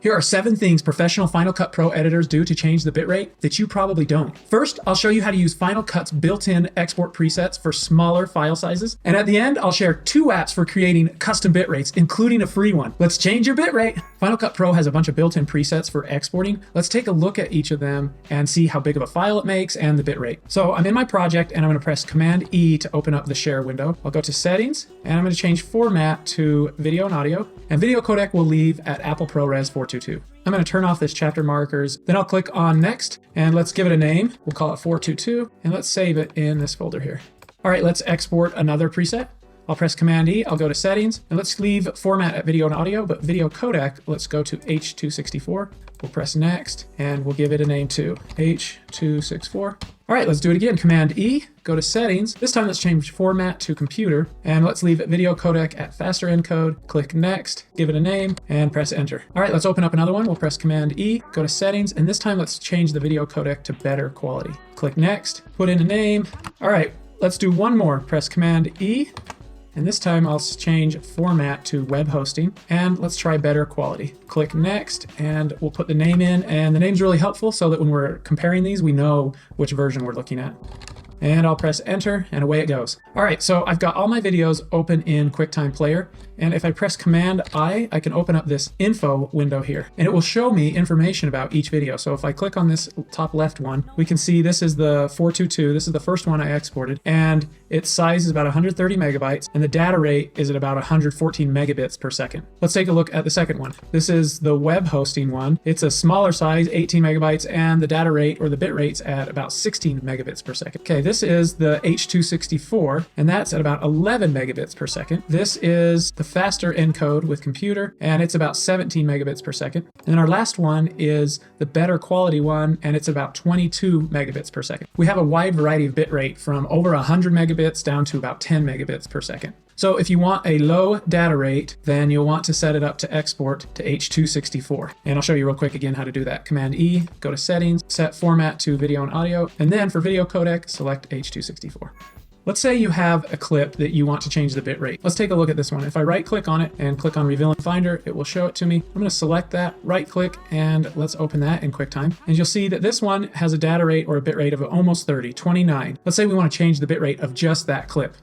Here are 7 things professional Final Cut Pro editors do to change the bitrate that you probably don't. First, I'll show you how to use Final Cut's built-in export presets for smaller file sizes. And at the end, I'll share 2 apps for creating custom bitrates, including a free one. Let's change your bitrate. Final Cut Pro has a bunch of built-in presets for exporting. Let's take a look at each of them and see how big of a file it makes and the bitrate. So I'm in my project and I'm going to press Command E to open up the share window. I'll go to Settings and I'm going to change format to video and audio. And video codec will leave at Apple ProRes 422. I'm going to turn off this chapter markers. Then I'll click on Next and let's give it a name. We'll call it 422 and let's save it in this folder here. All right, let's export another preset. I'll press Command E, I'll go to Settings, and let's leave format at video and audio, but video codec, let's go to H.264. We'll press Next, and we'll give it a name too, H.264. All right, let's do it again. Command E, go to Settings. This time let's change format to computer, and let's leave video codec at faster encode. Click Next, give it a name, and press Enter. All right, let's open up another one. We'll press Command E, go to Settings, and this time let's change the video codec to better quality. Click Next, put in a name. All right, let's do one more. Press Command E, and this time I'll change format to web hosting, and let's try better quality. Click Next, and we'll put the name in, and the name's really helpful so that when we're comparing these, we know which version we're looking at. And I'll press Enter, and away it goes. All right, so I've got all my videos open in QuickTime Player, and if I press Command I can open up this info window here, and it will show me information about each video. So if I click on this top left one, we can see this is the 422. This is the first one I exported, and its size is about 130 megabytes, and the data rate is at about 114 megabits per second. Let's take a look at the second one. This is the web hosting one. It's a smaller size, 18 megabytes, and the data rate or the bit rate's at about 16 megabits per second. Okay, this is the H.264, and that's at about 11 megabits per second. This is the faster encode with computer, and it's about 17 megabits per second. And then our last one is the better quality one, and it's about 22 megabits per second. We have a wide variety of bit rate from over 100 megabits down to about 10 megabits per second. So if you want a low data rate, then you'll want to set it up to export to H.264. And I'll show you real quick again how to do that. Command E, go to Settings, set format to video and audio, and then for video codec, select H.264. Let's say you have a clip that you want to change the bit rate. Let's take a look at this one. If I right click on it and click on Reveal in Finder, it will show it to me. I'm going to select that, right click, and let's open that in QuickTime. And you'll see that this one has a data rate or a bit rate of almost 30, 29. Let's say we want to change the bit rate of just that clip.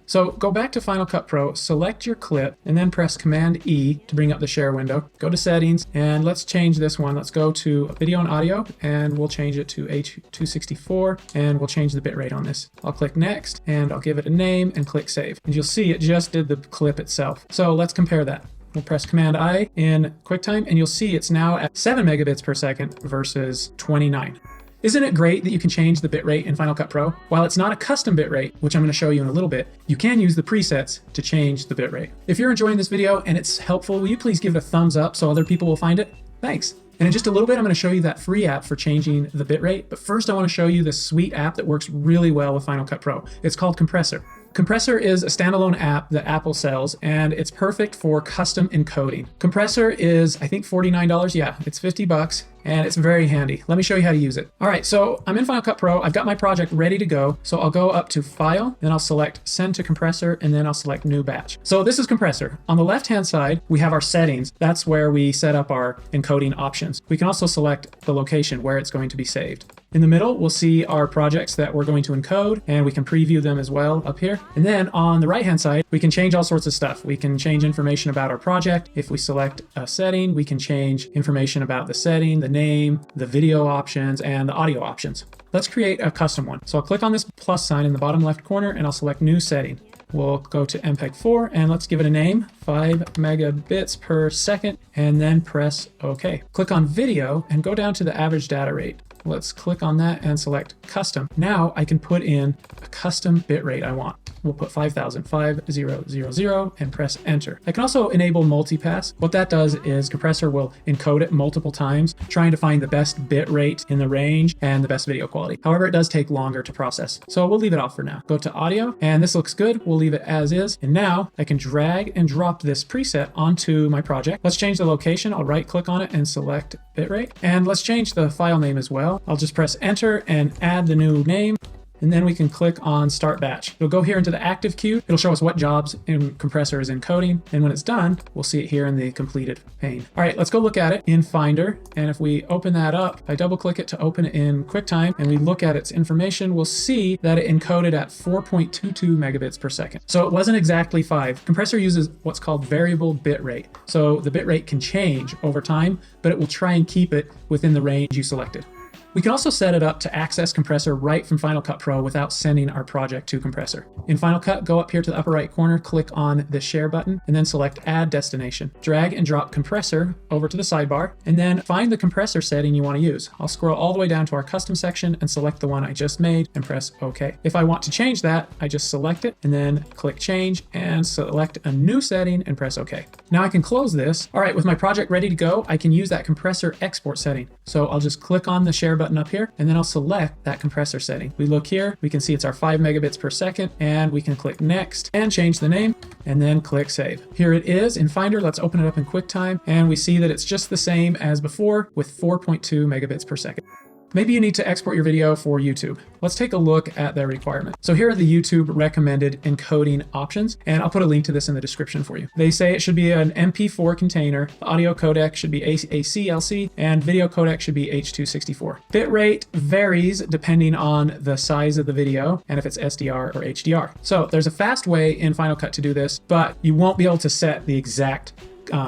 So go back to Final Cut Pro, select your clip, and then press Command E to bring up the share window. Go to Settings, and let's change this one. Let's go to Video and Audio, and we'll change it to H.264, and we'll change the bitrate on this. I'll click Next, and I'll give it a name, and click Save. And you'll see it just did the clip itself. So let's compare that. We'll press Command I in QuickTime, and you'll see it's now at 7 megabits per second versus 29. Isn't it great that you can change the bitrate in Final Cut Pro? While it's not a custom bitrate, which I'm going to show you in a little bit, you can use the presets to change the bitrate. If you're enjoying this video and it's helpful, will you please give it a thumbs up so other people will find it? Thanks. And in just a little bit, I'm going to show you that free app for changing the bitrate. But first, I want to show you this sweet app that works really well with Final Cut Pro. It's called Compressor. Compressor is a standalone app that Apple sells, and it's perfect for custom encoding. Compressor is, I think, $49. Yeah, it's 50 bucks. And it's very handy. Let me show you how to use it. All right, so I'm in Final Cut Pro. I've got my project ready to go. So I'll go up to File, then I'll select Send to Compressor, and then I'll select New Batch. So this is Compressor. On the left-hand side, we have our settings. That's where we set up our encoding options. We can also select the location where it's going to be saved. In the middle, we'll see our projects that we're going to encode, and we can preview them as well up here. And then on the right-hand side, we can change all sorts of stuff. We can change information about our project. If we select a setting, we can change information about the setting, the name, the video options, and the audio options. Let's create a custom one. So I'll click on this plus sign in the bottom left corner, and I'll select New Setting. We'll go to MPEG-4, and let's give it a name, 5 megabits per second, and then press OK. Click on Video, and go down to the average data rate. Let's click on that and select Custom. Now I can put in a custom bitrate I want. We'll put 5000, 5000, and press Enter. I can also enable multipass. What that does is Compressor will encode it multiple times, trying to find the best bit rate in the range and the best video quality. However, it does take longer to process. So we'll leave it off for now. Go to Audio, and this looks good. We'll leave it as is. And now I can drag and drop this preset onto my project. Let's change the location. I'll right click on it and select bitrate. And let's change the file name as well. I'll just press Enter and add the new name. and then we can click on Start Batch. It'll go here into the active queue. It'll show us what jobs in Compressor is encoding, and when it's done, we'll see it here in the completed pane. All right, let's go look at it in Finder, and if we open that up, I double click it to open it in QuickTime, and we look at its information, we'll see that it encoded at 4.22 megabits per second. So it wasn't exactly 5. Compressor uses what's called variable bitrate. So the bitrate can change over time, but it will try and keep it within the range you selected. We can also set it up to access Compressor right from Final Cut Pro without sending our project to Compressor. In Final Cut, go up here to the upper right corner, click on the Share button, and then select Add Destination. Drag and drop Compressor over to the sidebar, and then find the compressor setting you want to use. I'll scroll all the way down to our custom section and select the one I just made and press OK. If I want to change that, I just select it and then click Change and select a new setting and press OK. Now I can close this. All right, with my project ready to go, I can use that compressor export setting. So I'll just click on the Share button up here, and then I'll select that compressor setting. We look here, we can see it's our 5 megabits per second, and we can click Next and change the name, and then click Save. Here it is in Finder. Let's open it up in QuickTime, and we see that it's just the same as before with 4.2 megabits per second. Maybe you need to export your video for YouTube. Let's take a look at their requirements. So here are the YouTube recommended encoding options, and I'll put a link to this in the description for you. They say it should be an MP4 container, the audio codec should be ACLC, and video codec should be H.264. Bitrate varies depending on the size of the video and if it's SDR or HDR. So there's a fast way in Final Cut to do this, but you won't be able to set the exact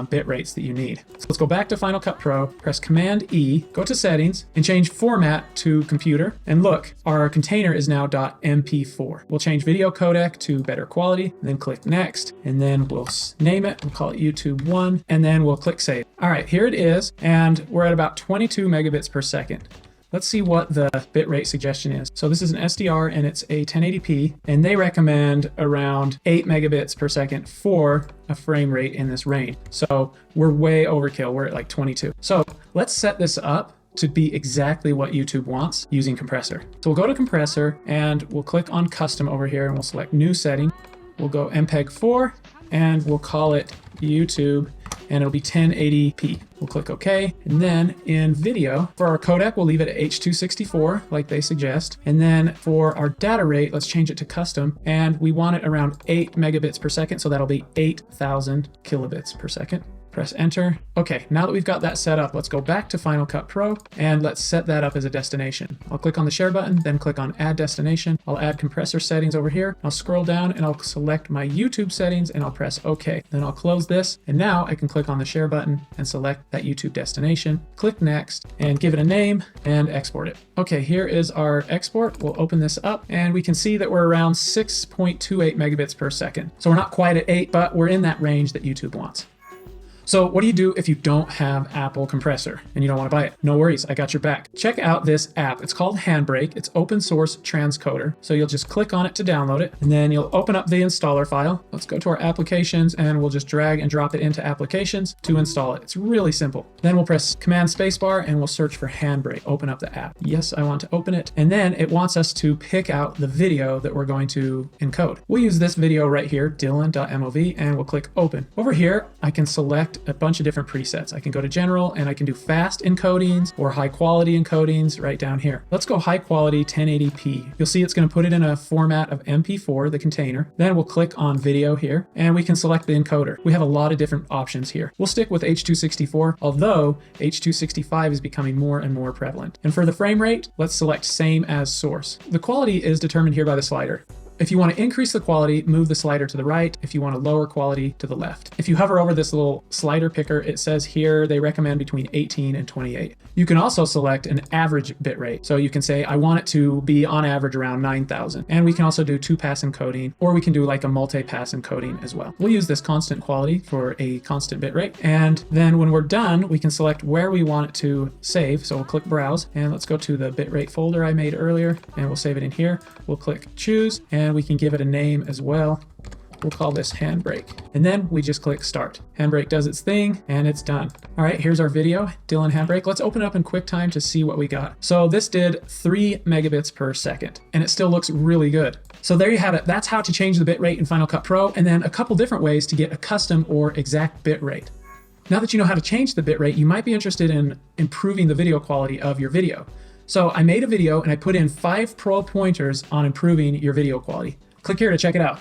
bit rates that you need. So let's go back to Final Cut Pro, press Command E, go to Settings, and change Format to Computer. And look, our container is now .mp4. We'll change Video Codec to better quality, then click Next, and then we'll name it. We'll call it YouTube 1, and then we'll click Save. All right, here it is, and we're at about 22 megabits per second. Let's see what the bitrate suggestion is. So this is an SDR and it's a 1080p, and they recommend around 8 megabits per second for a frame rate in this range. So we're way overkill. We're at like 22. So let's set this up to be exactly what YouTube wants using Compressor. So we'll go to Compressor and we'll click on Custom over here and we'll select New Setting. We'll go MPEG 4 and we'll call it YouTube, and it'll be 1080p. We'll click OK. And then in video, for our codec, we'll leave it at H.264 like they suggest. And then for our data rate, let's change it to custom. And we want it around 8 megabits per second. So that'll be 8,000 kilobits per second. Press enter. Okay, now that we've got that set up, let's go back to Final Cut Pro and let's set that up as a destination. I'll click on the Share button, then click on Add Destination. I'll add compressor settings over here. I'll scroll down and I'll select my YouTube settings and I'll press OK. Then I'll close this, and now I can click on the Share button and select that YouTube destination, click Next, and give it a name and export it. Okay, here is our export. We'll open this up and we can see that we're around 6.28 megabits per second. So we're not quite at 8, but we're in that range that YouTube wants. So what do you do if you don't have Apple Compressor and you don't want to buy it? No worries, I got your back. Check out this app. It's called Handbrake. It's open source transcoder. So you'll just click on it to download it, and then you'll open up the installer file. Let's go to our applications and we'll just drag and drop it into applications to install it. It's really simple. Then we'll press Command Spacebar and we'll search for Handbrake. Open up the app. Yes, I want to open it. And then it wants us to pick out the video that we're going to encode. We'll use this video right here, Dylan.mov, and we'll click Open. Over here, I can select a bunch of different presets. I can go to general and I can do fast encodings or high quality encodings right down here. Let's go high quality 1080p. You'll see it's going to put it in a format of MP4, the container. Then we'll click on video here and we can select the encoder. We have a lot of different options here. We'll stick with H.264, although H.265 is becoming more and more prevalent. And for the frame rate, let's select same as source. The quality is determined here by the slider. If you want to increase the quality, move the slider to the right. If you want to lower quality, to the left. If you hover over this little slider picker, it says here they recommend between 18 and 28. You can also select an average bitrate. So you can say, I want it to be on average around 9,000. And we can also do 2-pass encoding, or we can do like a multi-pass encoding as well. We'll use this constant quality for a constant bitrate. And then when we're done, we can select where we want it to save. So we'll click Browse, and let's go to the bitrate folder I made earlier, and we'll save it in here. We'll click Choose, and we can give it a name as well. We'll call this Handbrake. And then we just click Start. Handbrake does its thing and it's done. All right, here's our video, Dylan Handbrake. Let's open it up in QuickTime to see what we got. So this did 3 megabits per second and it still looks really good. So there you have it. That's how to change the bitrate in Final Cut Pro, and then a couple different ways to get a custom or exact bitrate. Now that you know how to change the bitrate, you might be interested in improving the video quality of your video. So I made a video and I put in 5 pro pointers on improving your video quality. Click here to check it out.